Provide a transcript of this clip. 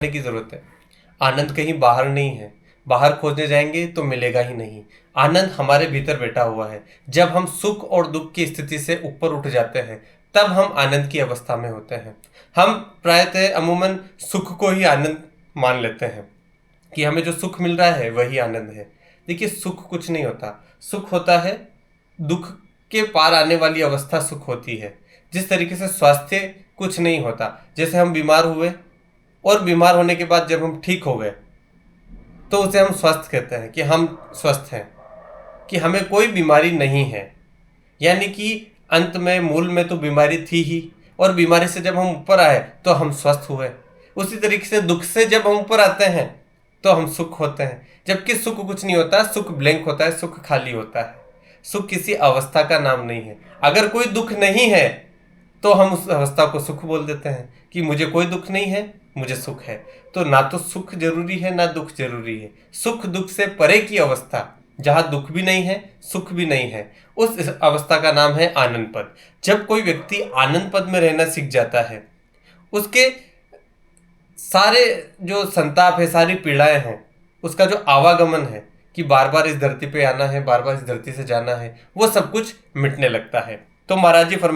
की जरूरत है। आनंद कहीं बाहर नहीं है, बाहर खोजने जाएंगे तो मिलेगा ही नहीं। आनंद हमारे भीतर बैठा हुआ है। जब हम सुख और दुख की स्थिति से ऊपर उठ जाते हैं तब हम आनंद की अवस्था में होते हैं। हम प्रायतः अमूमन सुख को ही आनंद मान लेते हैं कि हमें जो सुख मिल रहा है वही आनंद है। देखिए, सुख कुछ नहीं होता। सुख होता है दुख के पार आने वाली अवस्था सुख होती है। जिस तरीके से स्वास्थ्य कुछ नहीं होता, जैसे हम बीमार हुए और बीमार होने के बाद जब हम ठीक हो गए तो उसे हम स्वस्थ कहते हैं कि हम स्वस्थ हैं, कि हमें कोई बीमारी नहीं है। यानी कि अंत में मूल में तो बीमारी थी ही, और बीमारी से जब हम ऊपर आए तो हम स्वस्थ हुए। उसी तरीके से दुख से जब हम ऊपर आते हैं तो हम सुख होते हैं। जबकि सुख कुछ नहीं होता, सुख ब्लैंक होता है, सुख खाली होता है। सुख किसी अवस्था का नाम नहीं है। अगर कोई दुख नहीं है तो हम उस अवस्था को सुख बोल देते हैं कि मुझे कोई दुख नहीं है, मुझे सुख है। तो ना तो सुख जरूरी है ना दुख जरूरी है। सुख दुख से परे की अवस्था, जहां दुख भी नहीं है सुख भी नहीं है, उस अवस्था का नाम है आनंद पद। जब कोई व्यक्ति आनंद पद में रहना सीख जाता है, उसके सारे जो संताप है, सारी पीड़ाएं हैं, उसका जो आवागमन है कि बार बार इस धरती पे आना है, बार बार इस धरती से जाना है, वो सब कुछ मिटने लगता है। तो महाराज जी फरमा